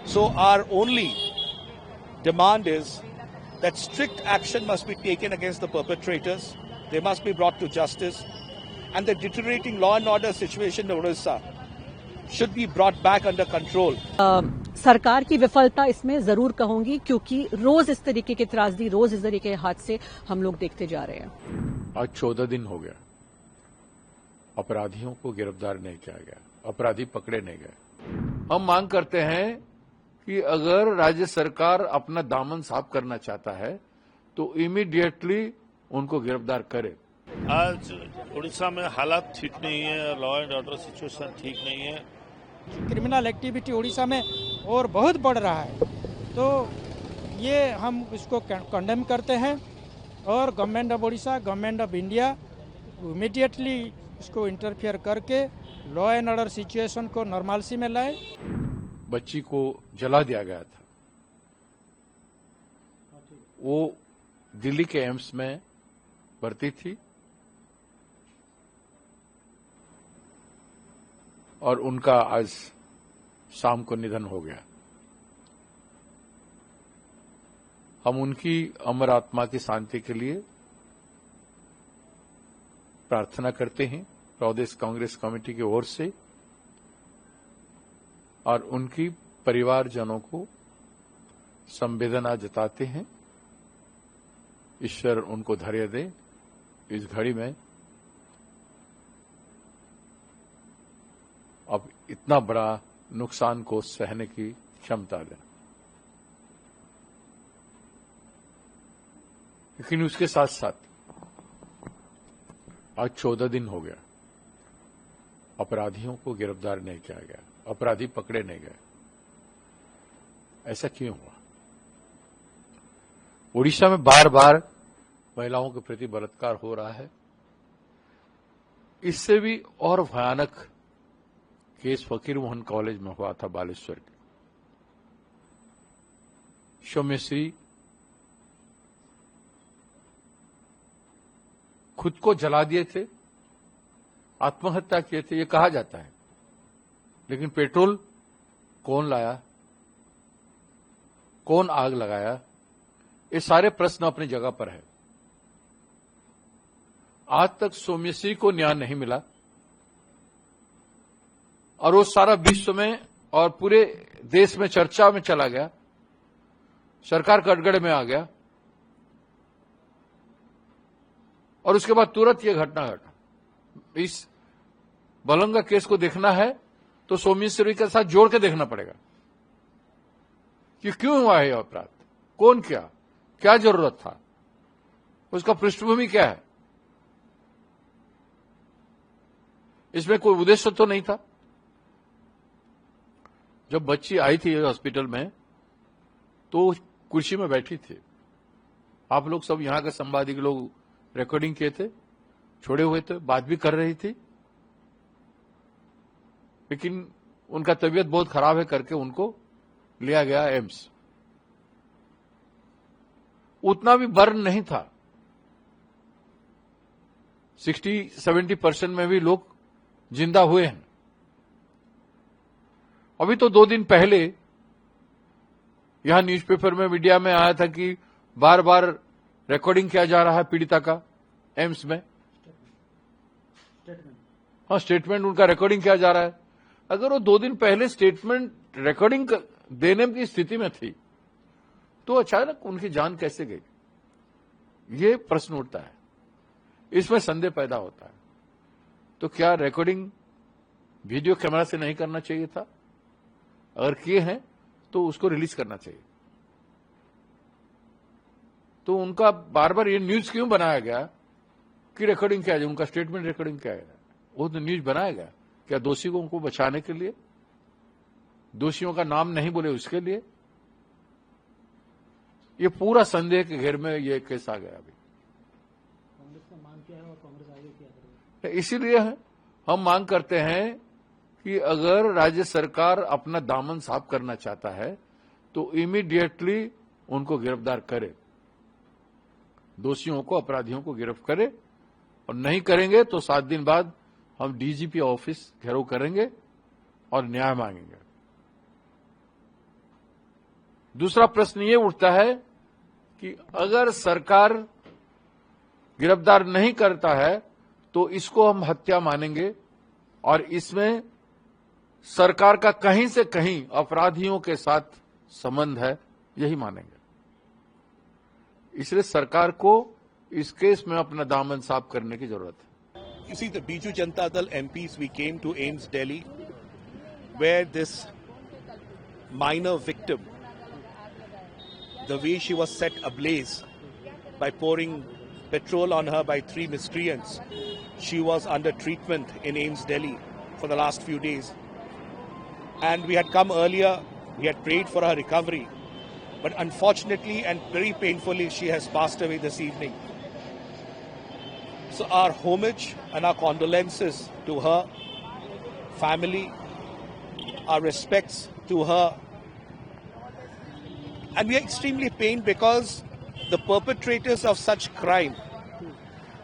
So our only demand is that strict action must be taken against the perpetrators. They must be brought to justice. And the deteriorating law and order situation in Odisha should be brought back under control. सरकार की विफलता इसमें जरूर कहूंगी, क्योंकि रोज इस तरीके के त्रासदी, रोज इस तरीके के हादसे हम लोग देखते जा रहे हैं। आज 14 दिन हो गया, अपराधियों को गिरफ्तार नहीं किया गया, अपराधी पकड़े नहीं गए। हम मांग करते हैं कि अगर राज्य सरकार अपना दामन साफ करना चाहता है तो इमीडिएटली उनको गिरफ्तार करे। आज उड़ीसा में हालात ठीक नहीं है, लॉ एंड ऑर्डर सिचुएशन ठीक नहीं है। क्रिमिनल एक्टिविटी उड़ीसा में और बहुत बढ़ रहा है, तो ये हम इसको कंडेम करते हैं और government of Orissa, government of India immediately इसको इंटरफियर करके लॉ एंड ऑर्डर सिचुएशन को नॉर्मलसी में लाए। बच्ची को जला दिया गया था, वो दिल्ली के एम्स में भर्ती थी और उनका आज शाम को निधन हो गया। हम उनकी अमर आत्मा की शांति के लिए प्रार्थना करते हैं प्रदेश कांग्रेस कमेटी की ओर से, और उनकी परिवारजनों को संवेदना जताते हैं। ईश्वर उनको धैर्य दे इस घड़ी में। अब इतना बड़ा नुकसान को सहने की क्षमता दें, लेकिन उसके साथ साथ आज 14 दिन हो गया, अपराधियों को गिरफ्तार नहीं किया गया, अपराधी पकड़े नहीं गए। ऐसा क्यों हुआ? ओडिशा में बार बार महिलाओं के प्रति बलात्कार हो रहा है। इससे भी और भयानक केस फकीर मोहन कॉलेज में हुआ था, बालेश्वर के। सौम्यश्री खुद को जला दिए थे, आत्महत्या किए थे, ये कहा जाता है, लेकिन पेट्रोल कौन लाया, कौन आग लगाया, ये सारे प्रश्न अपनी जगह पर है। आज तक सौम्यश्री को न्याय नहीं मिला और वो सारा विश्व में और पूरे देश में चर्चा में चला गया, सरकार कटघरे में आ गया और उसके बाद तुरंत ये घटना घटा। इस बलंगा केस को देखना है तो सौम्यश्री के साथ जोड़ के देखना पड़ेगा कि क्यों हुआ है यह अपराध, कौन किया, क्या जरूरत था, उसका पृष्ठभूमि क्या है। इसमें कोई उद्देश्य तो नहीं था। जब बच्ची आई थी हॉस्पिटल में तो कुर्सी में बैठी थी, आप लोग सब यहां के संवादक लोग रिकॉर्डिंग किए थे, छोड़े हुए थे, बात भी कर रही थी, लेकिन उनका तबीयत बहुत खराब है करके उनको लिया गया एम्स। उतना भी बर्न नहीं था, 60-70% में भी लोग जिंदा हुए हैं। अभी तो 2 दिन पहले यहां न्यूज़पेपर में, मीडिया में आया था कि बार बार रिकॉर्डिंग किया जा रहा है पीड़िता का एम्स में। हाँ, स्टेटमेंट उनका रिकॉर्डिंग किया जा रहा है। अगर वो 2 दिन पहले स्टेटमेंट रिकॉर्डिंग देने की स्थिति में थी तो अचानक उनकी जान कैसे गई, ये प्रश्न उठता है, इसमें संदेह पैदा होता है। तो क्या रिकॉर्डिंग वीडियो कैमरा से नहीं करना चाहिए था? अगर किए हैं तो उसको रिलीज करना चाहिए। तो उनका बार बार ये न्यूज क्यों बनाया गया कि रिकॉर्डिंग किया जाए, उनका स्टेटमेंट रिकॉर्डिंग किया गया? वो तो न्यूज बनाया गया क्या दोषियों को बचाने के लिए, दोषियों का नाम नहीं बोले उसके लिए? ये पूरा संदेह के घेर में ये केस आ गया। अभी कांग्रेस ने मांग किया है और कांग्रेस आगे क्या करेगी? इसीलिए हम मांग करते हैं कि अगर राज्य सरकार अपना दामन साफ करना चाहता है तो इमीडिएटली उनको गिरफ्तार करे, दोषियों को, अपराधियों को गिरफ्तार करे, और नहीं करेंगे तो 7 दिन बाद हम डीजीपी ऑफिस घेराव करेंगे और न्याय मांगेंगे। दूसरा प्रश्न ये उठता है कि अगर सरकार गिरफ्तार नहीं करता है तो इसको हम हत्या मानेंगे और इसमें सरकार का कहीं से कहीं अपराधियों के साथ संबंध है, यही मानेंगे। इसलिए सरकार को इस केस में अपना दामन साफ करने की जरूरत है। You see, the Biju Janata Dal MPs, we came to AIIMS Delhi, where this minor victim, the way she was set ablaze by pouring petrol on her by 3 miscreants, she was under treatment in AIIMS Delhi for the last few days. And we had come earlier, we had prayed for her recovery, but unfortunately and very painfully, she has passed away this evening. So our homage and our condolences to her family, our respects to her. And we are extremely pained because the perpetrators of such crime,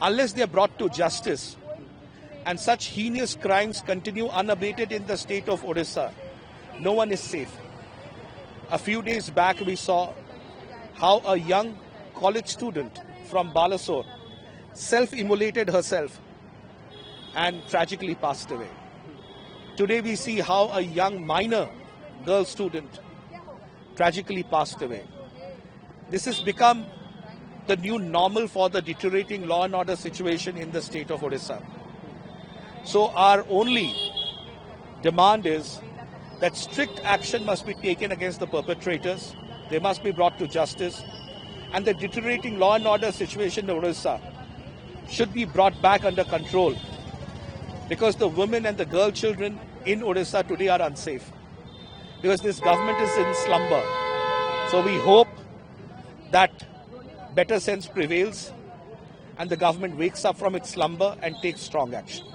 unless they are brought to justice, and such heinous crimes continue unabated in the state of Odisha, no one is safe. A few days back we saw how a young college student from Balasore self-immolated herself and tragically passed away. Today we see how a young minor girl student tragically passed away. This has become the new normal for the deteriorating law and order situation in the state of Odisha. So our only demand is that strict action must be taken against the perpetrators. They must be brought to justice. And the deteriorating law and order situation in Odisha should be brought back under control, because the women and the girl children in Odisha today are unsafe, because this government is in slumber. So we hope that better sense prevails and the government wakes up from its slumber and takes strong action.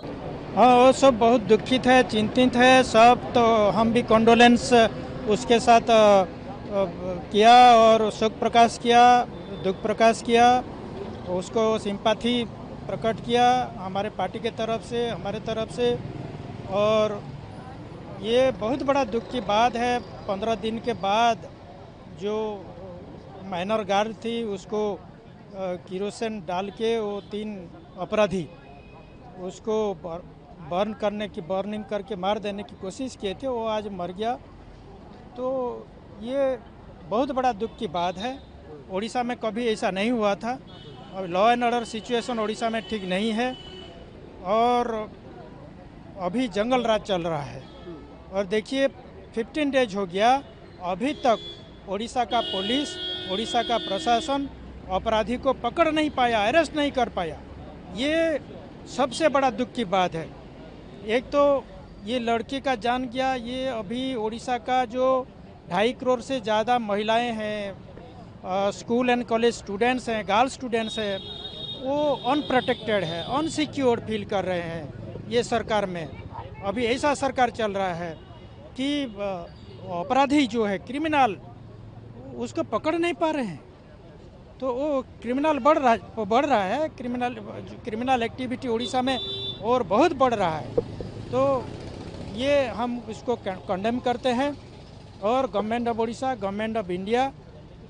हाँ, वो सब बहुत दुखित है, चिंतित है सब, तो हम भी कंडोलेंस उसके साथ किया और शोक प्रकाश किया, दुख प्रकाश किया, उसको सिंपैथी प्रकट किया हमारे पार्टी के तरफ से, हमारे तरफ से। और ये बहुत बड़ा दुख की बात है, 15 दिन के बाद जो माइनर गर्ल थी उसको किरोसिन डाल के वो 3 अपराधी उसको बर्निंग करके मार देने की कोशिश किए थे, वो आज मर गया। तो ये बहुत बड़ा दुख की बात है। उड़ीसा में कभी ऐसा नहीं हुआ था। और law and order situation Orissa में ठीक नहीं है और अभी जंगल राज चल रहा है। और देखिए 15 डेज हो गया, अभी तक उड़ीसा का पुलिस, उड़ीसा का प्रशासन अपराधी को पकड़ नहीं पाया, अरेस्ट नहीं कर पाया। ये सबसे बड़ा दुख की बात है। एक तो ये लड़की का जान गया, ये अभी उड़ीसा का जो 2.5 करोड़ से ज़्यादा महिलाएं हैं, स्कूल एंड कॉलेज स्टूडेंट्स हैं, गर्ल्स स्टूडेंट्स हैं, वो अनप्रोटेक्टेड है, अनसिक्योर्ड फील कर रहे हैं। ये सरकार में अभी ऐसा सरकार चल रहा है कि अपराधी जो है क्रिमिनल, उसको पकड़ नहीं पा रहे हैं। तो वो क्रिमिनल बढ़ रहा है, क्रिमिनल एक्टिविटी उड़ीसा में और बहुत बढ़ रहा है। तो ये हम इसको कंडेम करते हैं और government of Orissa, government of India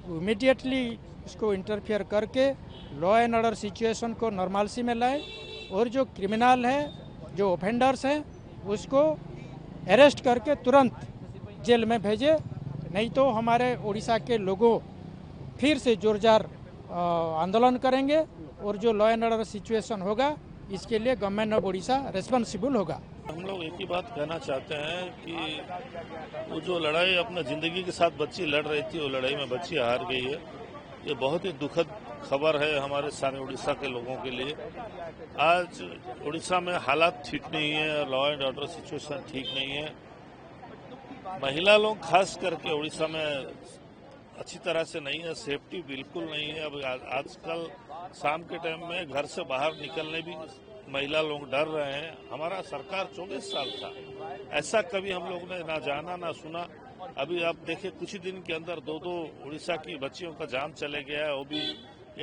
immediately इसको इंटरफियर करके लॉ एंड ऑर्डर सिचुएशन को नॉर्मलसी में लाए और जो क्रिमिनल है, जो ऑफेंडर्स हैं, उसको अरेस्ट करके तुरंत जेल में भेजे। नहीं तो हमारे उड़ीसा के लोगों फिर से जोरदार आंदोलन करेंगे और जो लॉ एंड ऑर्डर सिचुएशन होगा इसके लिए गवर्नमेंट ऑफ उड़ीसा रिस्पॉन्सिबल होगा। हम लोग एक ही बात कहना चाहते हैं कि वो जो लड़ाई अपना जिंदगी के साथ बच्ची लड़ रही थी, वो लड़ाई में बच्ची हार गई है। ये बहुत ही दुखद खबर है हमारे सारे उड़ीसा के लोगों के लिए। आज उड़ीसा में हालात ठीक नहीं है, लॉ एंड ऑर्डर सिचुएशन ठीक नहीं है। महिला लोग खास करके उड़ीसा में अच्छी तरह से नहीं है, सेफ्टी बिल्कुल नहीं है। अब आजकल शाम के टाइम में घर से बाहर निकलने भी महिला लोग डर रहे हैं। हमारा सरकार 24 साल था, ऐसा कभी हम लोग ने ना जाना ना सुना। अभी आप देखिए कुछ ही दिन के अंदर 2 उड़ीसा की बच्चियों का जान चले गया है। वो भी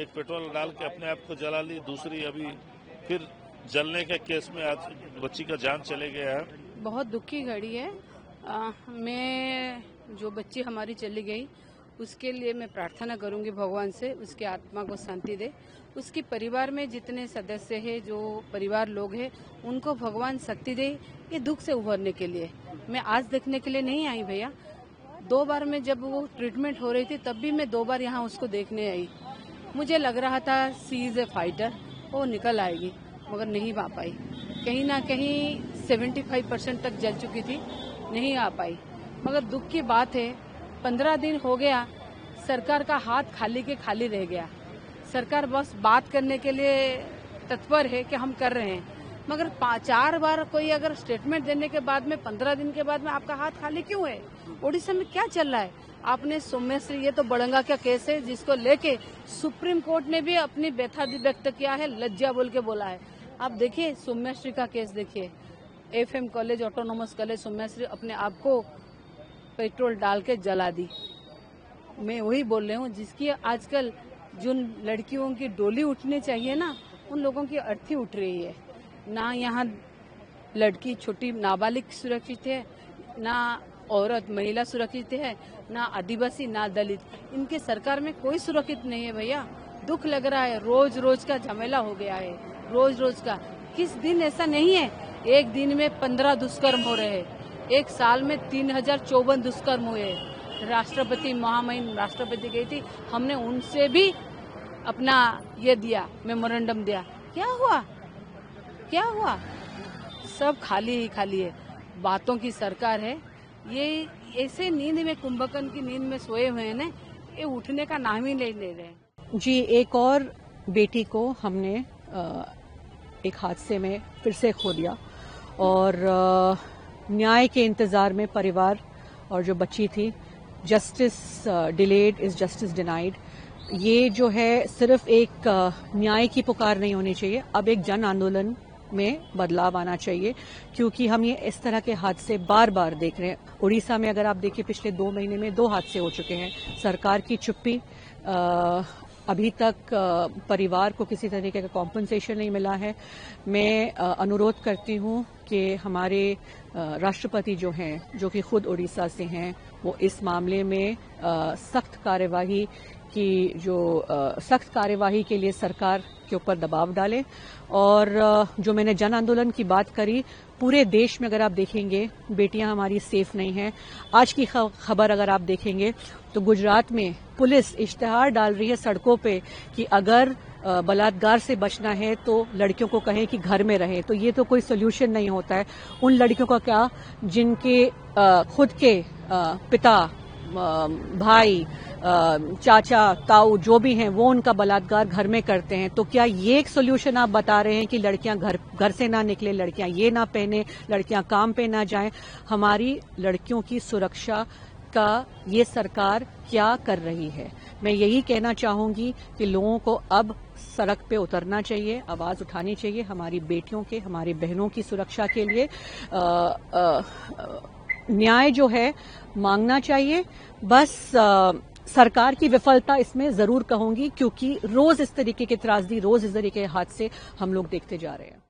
एक पेट्रोल डाल के अपने आप को जला ली, दूसरी अभी फिर जलने के केस में आज बच्ची का जान चले गया है। बहुत दुख की घड़ी है। मैं जो बच्ची हमारी चली गई उसके लिए मैं प्रार्थना करूंगी भगवान से, उसकी आत्मा को शांति दे। उसके परिवार में जितने सदस्य हैं, जो परिवार लोग हैं, उनको भगवान शक्ति दे ये दुख से उभरने के लिए। मैं आज देखने के लिए नहीं आई भैया, 2 बार में जब वो ट्रीटमेंट हो रही थी तब भी मैं 2 बार यहाँ उसको देखने आई। मुझे लग रहा था सी इज ए फाइटर, वो निकल आएगी, मगर नहीं आ पाई। कहीं ना कहीं 75% तक जल चुकी थी, नहीं आ पाई। मगर दुख की बात है, 15 दिन हो गया, सरकार का हाथ खाली के खाली रह गया। सरकार बस बात करने के लिए तत्पर है कि हम कर रहे हैं, मगर 4 बार कोई अगर स्टेटमेंट देने के बाद में 15 दिन के बाद में आपका हाथ खाली क्यों है? ओडिशा में क्या चल रहा है? आपने सौम्यश्री, ये तो बड़ंगा का केस है जिसको लेके सुप्रीम कोर्ट ने भी अपनी व्यथा व्यक्त किया है, लज्जा बोल के बोला है। आप देखिए सौम्यश्री का केस देखिए, FM college, autonomous college Soumyashree अपने आप को पेट्रोल डाल के जला दी। मैं वही बोल रही हूँ, जिसकी आजकल जिन लड़कियों की डोली उठनी चाहिए ना, उन लोगों की अर्थी उठ रही है। ना यहाँ लड़की छोटी नाबालिग सुरक्षित है, ना औरत महिला सुरक्षित है, ना आदिवासी, ना दलित। इनके सरकार में कोई सुरक्षित नहीं है भैया। दुख लग रहा है, रोज रोज का झमेला हो गया है, रोज रोज का। किस दिन ऐसा नहीं है, एक दिन में 15 दुष्कर्म हो रहे हैं, एक साल में 3054 दुष्कर्म हुए। राष्ट्रपति, महामहिम राष्ट्रपति गई थी, हमने उनसे भी अपना ये दिया, मेमोरेंडम दिया। क्या हुआ? क्या हुआ? सब खाली ही खाली है। बातों की सरकार है। ये ऐसे नींद में, कुंभकर्ण की नींद में सोए हुए हैं ना, ये उठने का नाम ही नहीं ले रहे। जी, एक और बेटी को हमने एक हादसे में फिर से खो दिया, और न्याय के इंतजार में परिवार और जो बच्ची थी, justice delayed is justice denied. ये जो है सिर्फ एक न्याय की पुकार नहीं होनी चाहिए, अब एक जन आंदोलन में बदलाव आना चाहिए, क्योंकि हम ये इस तरह के हादसे बार बार देख रहे हैं। उड़ीसा में अगर आप देखिए, पिछले 2 महीने में 2 हादसे हो चुके हैं। सरकार की चुप्पी, अभी तक परिवार को किसी तरीके का कॉम्पनसेशन नहीं मिला है। मैं अनुरोध करती हूं कि हमारे राष्ट्रपति जो हैं, जो कि खुद उड़ीसा से हैं, वो इस मामले में सख्त कार्यवाही के लिए सरकार के ऊपर दबाव डालें। और जो मैंने जन आंदोलन की बात करी, पूरे देश में अगर आप देखेंगे, बेटियां हमारी सेफ नहीं हैं। आज की खबर अगर आप देखेंगे तो गुजरात में पुलिस इश्तेहार डाल रही है सड़कों पे कि अगर बलात्कार से बचना है तो लड़कियों को कहें कि घर में रहें। तो ये तो कोई सोल्यूशन नहीं होता है। उन लड़कियों का क्या जिनके खुद के पिता, भाई, चाचा, ताऊ जो भी हैं, वो उनका बलात्कार घर में करते हैं। तो क्या ये एक सोल्यूशन आप बता रहे हैं कि लड़कियां घर से ना निकले, लड़कियां ये ना पहने, लड़कियां काम पे ना जाएं? हमारी लड़कियों की सुरक्षा का ये सरकार क्या कर रही है? मैं यही कहना चाहूंगी कि लोगों को अब सड़क पे उतरना चाहिए, आवाज उठानी चाहिए, हमारी बेटियों के, हमारी बहनों की सुरक्षा के लिए न्याय जो है मांगना चाहिए। बस सरकार की विफलता इसमें जरूर कहूंगी, क्योंकि रोज इस तरीके के त्रासदी, रोज इस तरीके के हादसे हम लोग देखते जा रहे हैं।